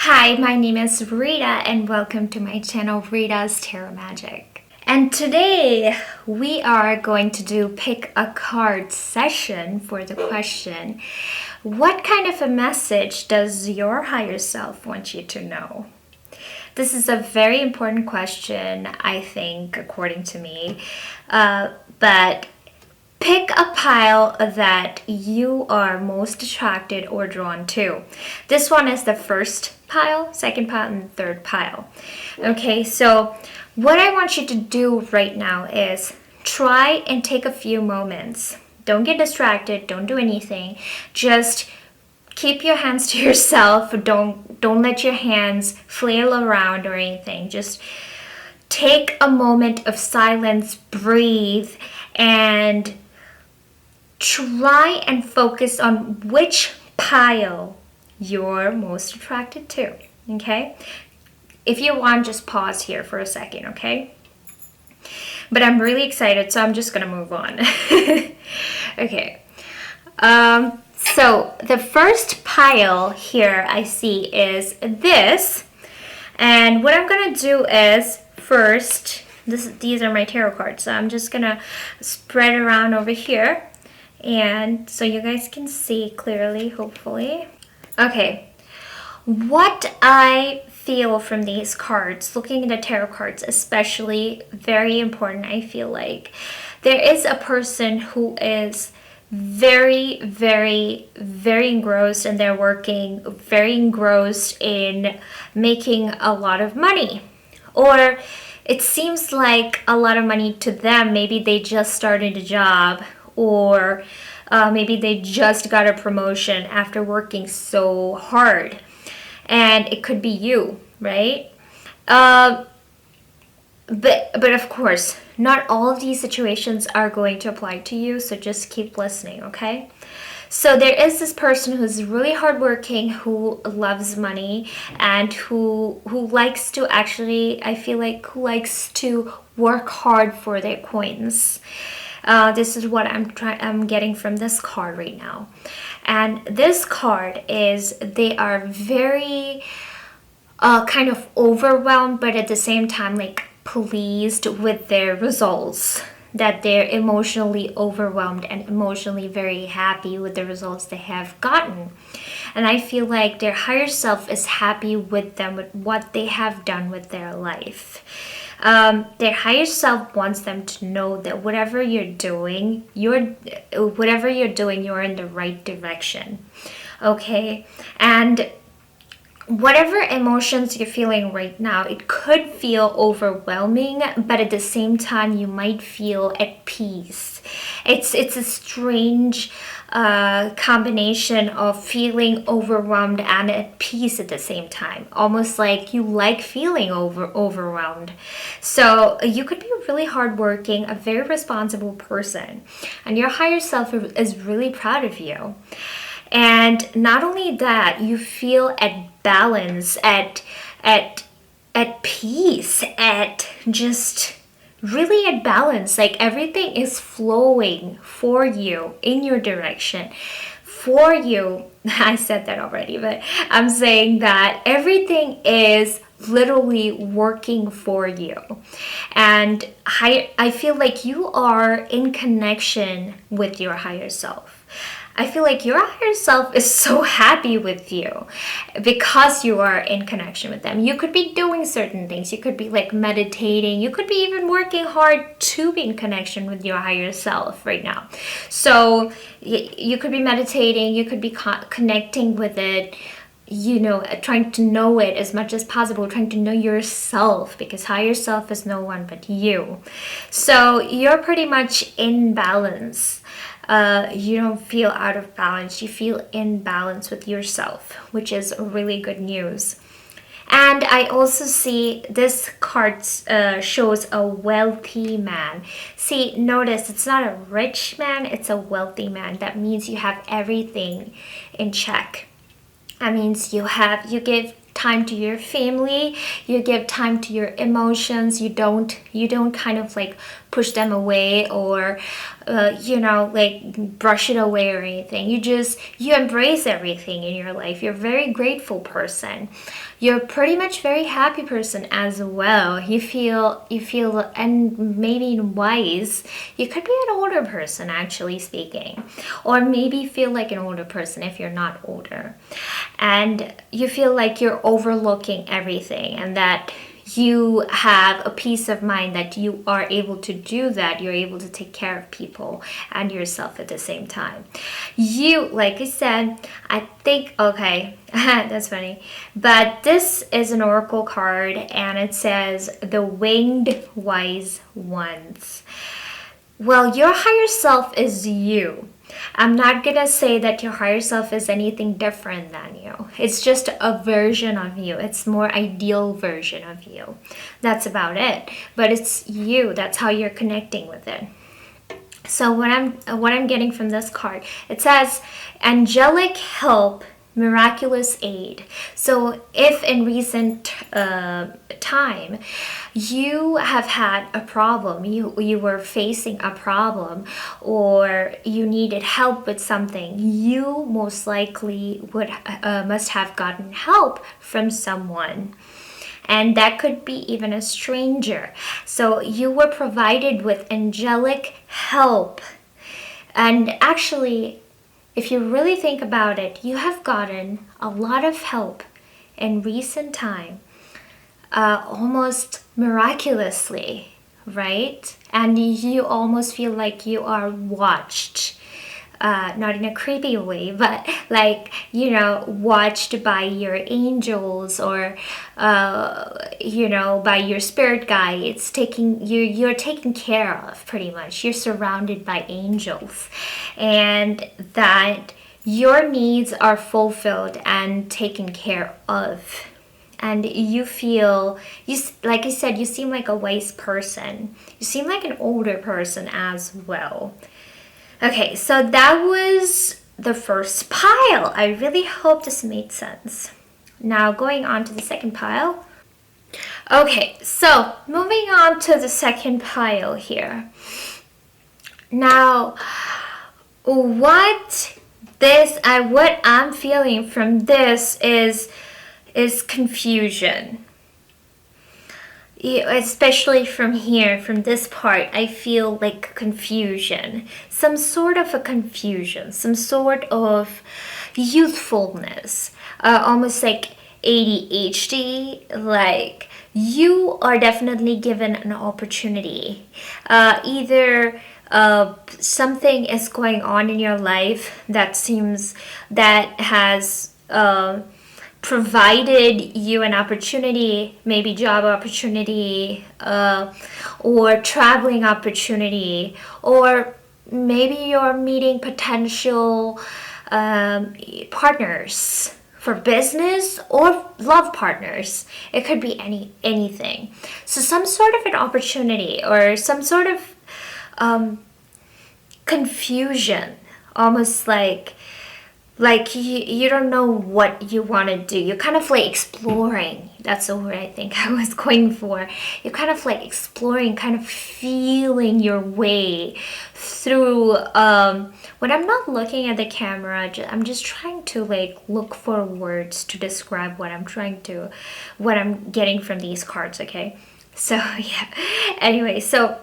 Hi, my name is Rita and welcome to my channel Rita's Tarot Magic. And today we are going to do pick a card session for the question, what kind of a message does your higher self want you to know? This is a very important question, I think, according to me, but pick a pile that you are most attracted or drawn to. This one is the first pile, second pile, and third pile. Okay, so what I want you to do right now is try and take a few moments. Don't get distracted, don't do anything. Just keep your hands to yourself. Don't let your hands flail around or anything. Just take a moment of silence, breathe, and try and focus on which pile you're most attracted to, okay? If you want, just pause here for a second, okay? But I'm really excited, so I'm just gonna move on. Okay. So the first pile here I see is this. And what I'm gonna do is first, these are my tarot cards, so I'm just gonna spread around over here. And so you guys can see clearly, hopefully. Okay, what I feel from these cards, looking at the tarot cards especially, very important, I feel like. There is a person who is very, very, very engrossed and they're working, very engrossed in making a lot of money. Or it seems like a lot of money to them. Maybe they just started a job, or maybe they just got a promotion after working so hard. And it could be you, right? But of course, not all of these situations are going to apply to you, so just keep listening, okay? So there is this person who's really hardworking, who loves money, and who likes to actually, I feel like, who likes to work hard for their coins. This is what I'm getting from this card right now. And this card is, they are very kind of overwhelmed, but at the same time like pleased with their results. That they're emotionally overwhelmed and emotionally very happy with the results they have gotten. And I feel like their higher self is happy with them, with what they have done with their life. Their higher self wants them to know that whatever you're doing, you're in the right direction. Okay? And whatever emotions you're feeling right now, it could feel overwhelming, but at the same time, you might feel at peace. It's a strange combination of feeling overwhelmed and at peace at the same time. Almost like you like feeling overwhelmed. So you could be really hardworking, a very responsible person, and your higher self is really proud of you. And not only that, you feel at balance, at peace, at just really at balance. Like everything is flowing for you in your direction. For you, I said that already, but I'm saying that everything is literally working for you. And I feel like you are in connection with your higher self. I feel like your higher self is so happy with you because you are in connection with them. You could be doing certain things. You could be like meditating. You could be even working hard to be in connection with your higher self right now. So you could be meditating. You could be connecting with it, you know, trying to know it as much as possible, trying to know yourself, because higher self is no one but you. So you're pretty much in balance. You don't feel out of balance. You feel in balance with yourself, which is really good news. And I also see this card shows a wealthy man. See, notice it's not a rich man, it's a wealthy man. That means you have everything in check. That means you give time to your family, you give time to your emotions, you don't kind of like push them away or, like brush it away or anything. You embrace everything in your life. You're a very grateful person. You're pretty much very happy person as well. You feel, and maybe wise. You could be an older person, actually speaking, or maybe feel like an older person if you're not older. And you feel like you're overlooking everything and that you have a peace of mind that you are able to do that. You're able to take care of people and yourself at the same time. Like I said, I think, okay, that's funny. But this is an oracle card and it says the winged wise ones. Well, your higher self is you. I'm not gonna say that your higher self is anything different than you. It's just a version of you. It's more ideal version of you. That's about it. But it's you. That's how you're connecting with it. So what I'm getting from this card, it says angelic help, miraculous aid. So if in recent time you have had a problem, you were facing a problem, or you needed help with something, you most likely would must have gotten help from someone. And that could be even a stranger. So you were provided with angelic help. And actually, if you really think about it, you have gotten a lot of help in recent time, almost miraculously, right? And you almost feel like you are watched. Not in a creepy way, but like, watched by your angels or, by your spirit guides. You're taken care of pretty much. You're surrounded by angels, and that your needs are fulfilled and taken care of. And you feel, like I said, you seem like a wise person. You seem like an older person as well. Okay, so that was the first pile. I really hope this made sense. Now going on to the second pile. Okay, so moving on to the second pile here. Now, what I'm feeling from this is confusion. Especially from here, from this part, I feel like confusion. Some sort of a confusion, some sort of youthfulness, almost like ADHD. Like, you are definitely given an opportunity. Either something is going on in your life that has provided you an opportunity, maybe job opportunity, or traveling opportunity, or maybe you're meeting potential partners for business or love partners. It could be anything. So some sort of an opportunity or some sort of confusion, almost like you don't know what you want to do. You're kind of like exploring. That's the word I think I was going for. You're kind of like exploring, kind of feeling your way through. When I'm not looking at the camera, I'm just trying to like look for words to describe what I'm getting from these cards. Okay, so yeah. Anyway, so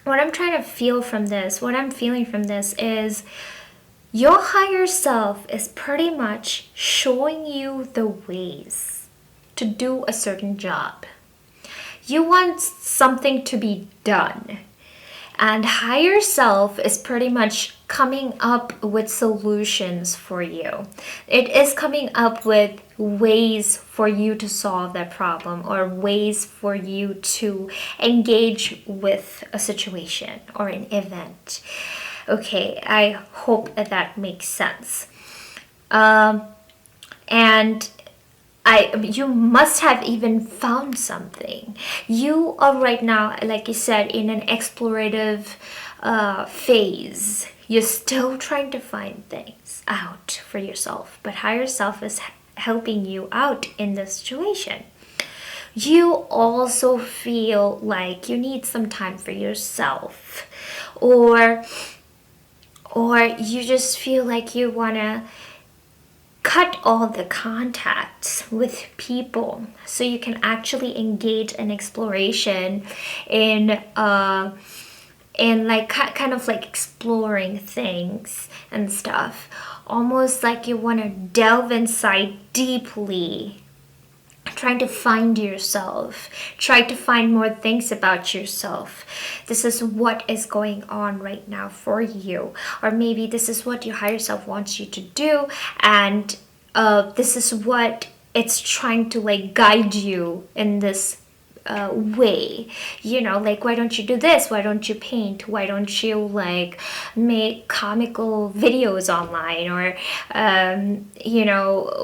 what I'm trying to feel from this, what I'm feeling from this is, your higher self is pretty much showing you the ways to do a certain job. You want something to be done. And higher self is pretty much coming up with solutions for you. It is coming up with ways for you to solve that problem, or ways for you to engage with a situation or an event. Okay, I hope that makes sense. And you must have even found something. You are right now, like you said, in an explorative phase. You're still trying to find things out for yourself, but higher self is helping you out in this situation. you also feel like you need some time for yourself, or you just feel like you want to cut all the contacts with people so you can actually engage in exploration in like kind of like exploring things and stuff, almost like you want to delve inside deeply, trying to find yourself, try to find more things about yourself. This is what is going on right now for you, or maybe this is what your higher self wants you to do, and this is what it's trying to like guide you in this way, like, why don't you do this, why don't you paint, why don't you like make comical videos online, or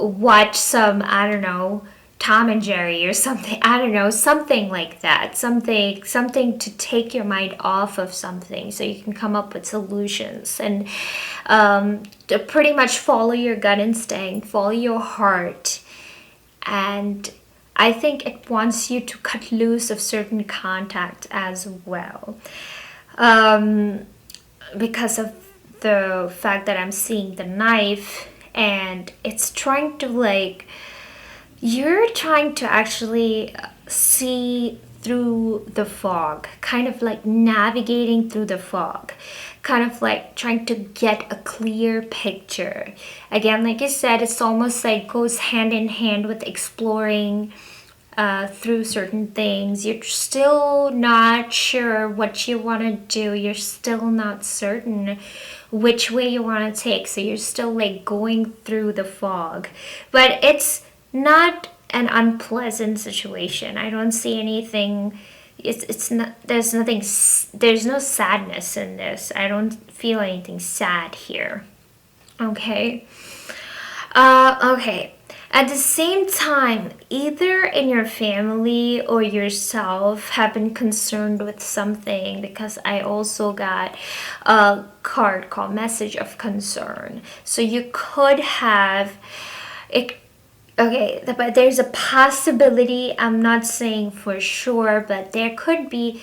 watch some, I don't know, Tom and Jerry or something, I don't know, something like that, something to take your mind off of something so you can come up with solutions, and to pretty much follow your gut instinct, follow your heart. And I think it wants you to cut loose of certain contact as well, because of the fact that I'm seeing the knife, and it's trying to like, you're trying to actually see through the fog, kind of like navigating through the fog, kind of like trying to get a clear picture. Again, like I said, it's almost like goes hand in hand with exploring through certain things. You're still not sure what you want to do. You're still not certain which way you want to take. So you're still like going through the fog. But it's not an unpleasant situation. I don't see anything. It's not. There's nothing. There's no sadness in this. I don't feel anything sad here. Okay. Okay. At the same time, either in your family or yourself have been concerned with something, because I also got a card called Message of Concern. So you could have it. Okay, but there's a possibility, I'm not saying for sure, but there could be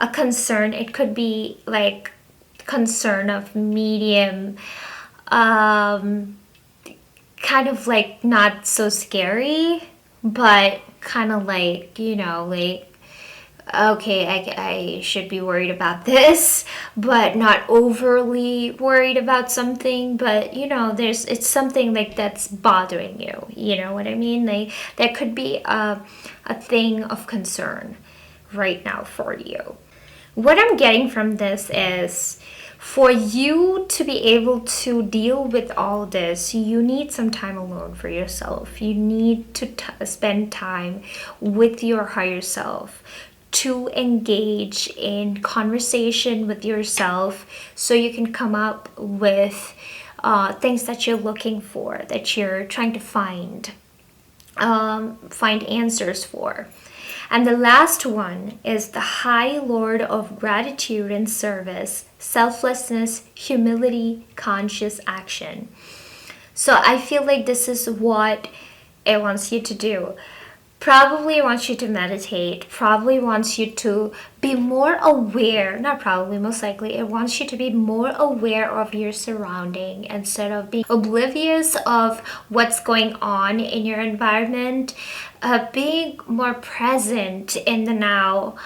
a concern. It could be like concern of medium, kind of like not so scary, but kind of like, like, okay, I should be worried about this, but not overly worried about something. But it's something like that's bothering you. You know what I mean? Like, that could be a thing of concern right now for you. What I'm getting from this is, for you to be able to deal with all this, you need some time alone for yourself. You need to spend time with your higher self, to engage in conversation with yourself, so you can come up with things that you're looking for, that you're trying to find answers for. And the last one is the High Lord of Gratitude and Service, Selflessness, Humility, Conscious Action. So I feel like this is what it wants you to do. Probably wants you to meditate, probably wants you to be more aware, not probably, most likely, it wants you to be more aware of your surrounding instead of being oblivious of what's going on in your environment, being more present in the now,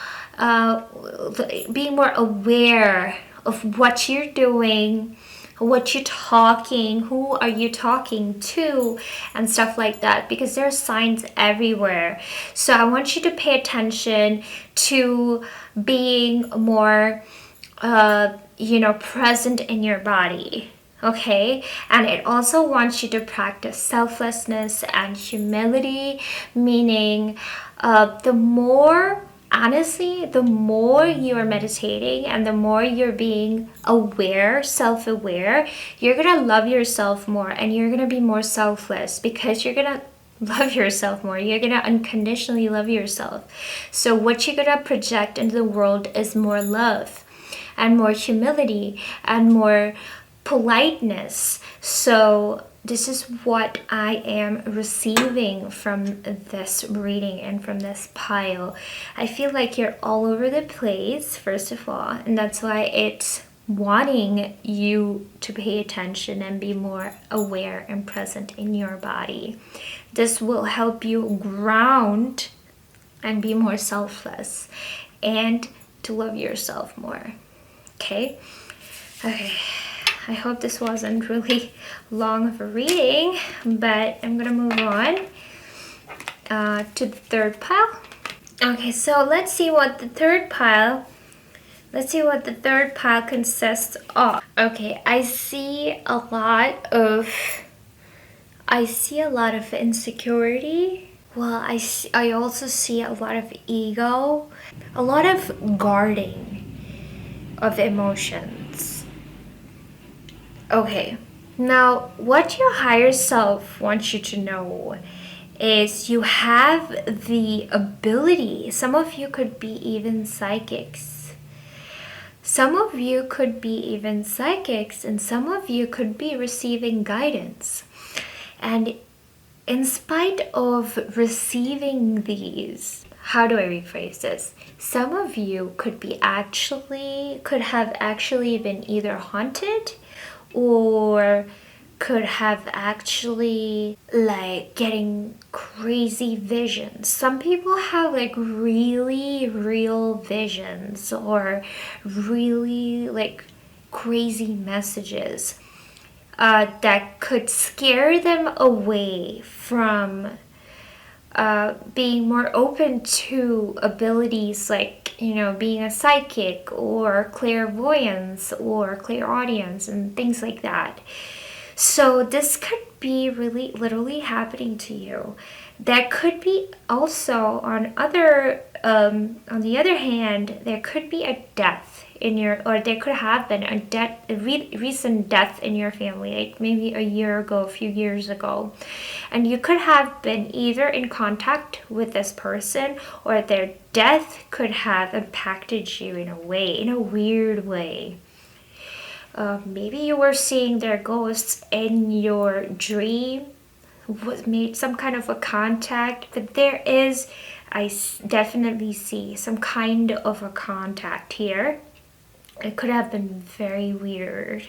being more aware of what you're doing, what you're talking, who are you talking to, and stuff like that, because there are signs everywhere. So I want you to pay attention to being more present in your body. Okay, and it also wants you to practice selflessness and humility, meaning the more you are meditating and the more you're being aware, self-aware, you're gonna love yourself more, and you're gonna be more selfless, because you're gonna love yourself more. You're gonna unconditionally love yourself. So what you're gonna project into the world is more love and more humility and more politeness. So this is what I am receiving from this reading and from this pile. I feel like you're all over the place, first of all, and that's why it's wanting you to pay attention and be more aware and present in your body. This will help you ground and be more selfless and to love yourself more. Okay? Okay. I hope this wasn't really long of a reading, but I'm gonna move on to the third pile. Okay, so let's see what the third pile consists of. Okay, I see a lot of insecurity. Well, I also see a lot of ego, a lot of guarding of emotions. Okay, now what your higher self wants you to know is you have the ability. Some of you could be even psychics. And some of you could be receiving guidance. And in spite of receiving these, how do I rephrase this? Some of you could have actually been either haunted or could have actually like getting crazy visions. Some people have like really real visions or really like crazy messages that could scare them away from being more open to abilities like, being a psychic or clairvoyance or clairaudience and things like that. So this could be really literally happening to you. That could be also on the other hand, there could be a death or there could have been a recent death in your family, like maybe a year ago, a few years ago. And you could have been either in contact with this person or their death could have impacted you in a weird way. Maybe you were seeing their ghosts in your dream, made some kind of a contact, but I definitely see some kind of a contact here. It could have been very weird.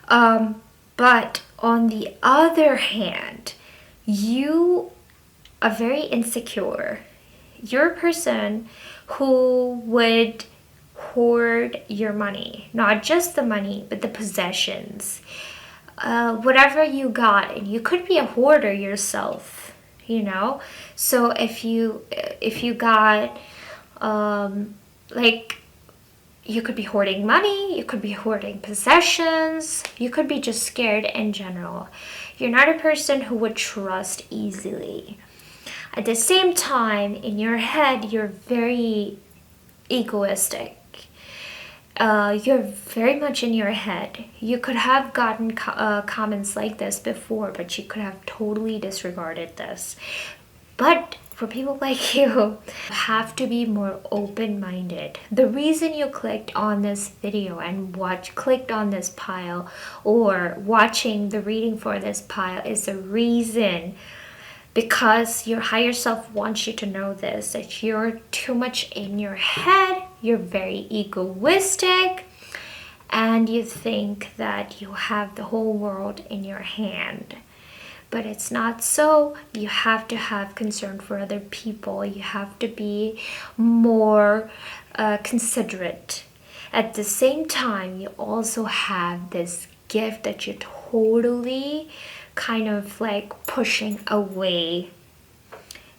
But on the other hand, you are very insecure. You're a person who would hoard your money, not just the money, but the possessions. Whatever you got, and you could be a hoarder yourself, So if you got, you could be hoarding money, you could be hoarding possessions, you could be just scared in general. You're not a person who would trust easily. At the same time, in your head, you're very egoistic. You're very much in your head. You could have gotten comments like this before, but you could have totally disregarded this. But for people like you have to be more open-minded. The reason you clicked on this video and clicked on this pile or watching the reading for this pile is the reason because your higher self wants you to know this, that you're too much in your head, you're very egoistic, and you think that you have the whole world in your hand. But it's not so. You have to have concern for other people. You have to be more considerate. At the same time, you also have this gift that you're totally kind of like pushing away.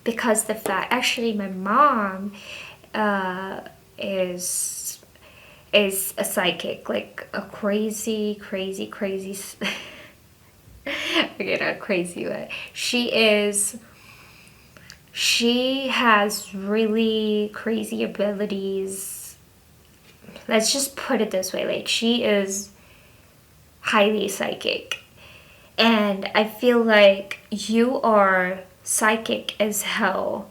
Because actually my mom is a psychic, like a crazy okay, not crazy, but she has really crazy abilities. Let's just put it this way, like she is highly psychic. And I feel like you are psychic as hell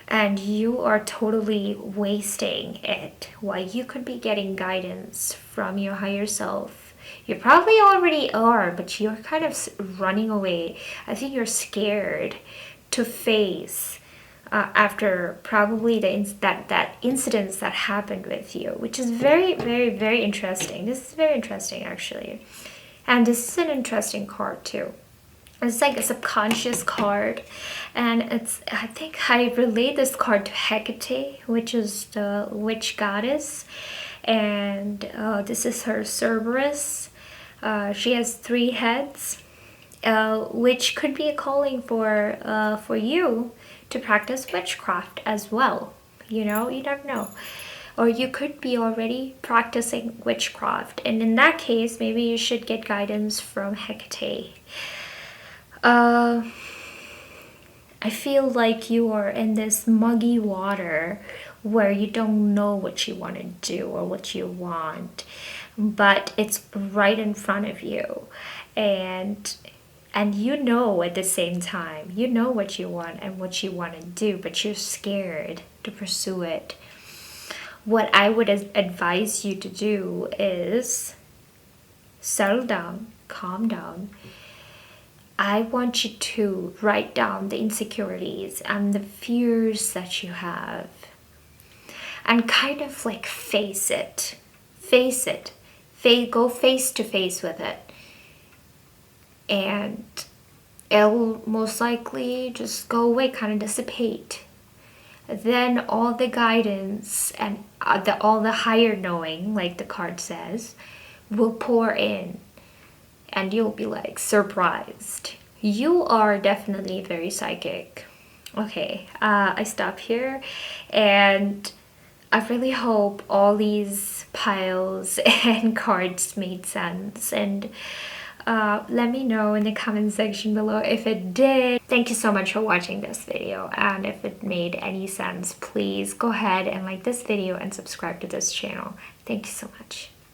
and you are totally wasting it while you could be getting guidance from your higher self You probably already are, but you're kind of running away. I think you're scared to face after probably that incidents that happened with you, which is very, very, very interesting. This is very interesting, actually. And this is an interesting card, too. It's like a subconscious card, and I think I relate this card to Hecate, which is the witch goddess, and this is her Cerberus. She has 3 heads, which could be a calling for you to practice witchcraft as well. You know, you never know. Or you could be already practicing witchcraft, and in that case, maybe you should get guidance from Hecate. I feel like you are in this muggy water where you don't know what you want to do or what you want, but it's right in front of you, and you know at the same time, you know what you want and what you want to do, but you're scared to pursue it. What I would advise you to do is settle down, calm down. I want you to write down the insecurities and the fears that you have and kind of like face it. Face it. Go face to face with it. And it'll most likely just go away, kind of dissipate. Then all the guidance and all the higher knowing, like the card says, will pour in. And you'll be like surprised. You are definitely very psychic. Okay, I stop here, and I really hope all these piles and cards made sense, and let me know in the comment section below if it did. Thank you so much for watching this video, and if it made any sense, please go ahead and like this video and subscribe to this channel. Thank you so much.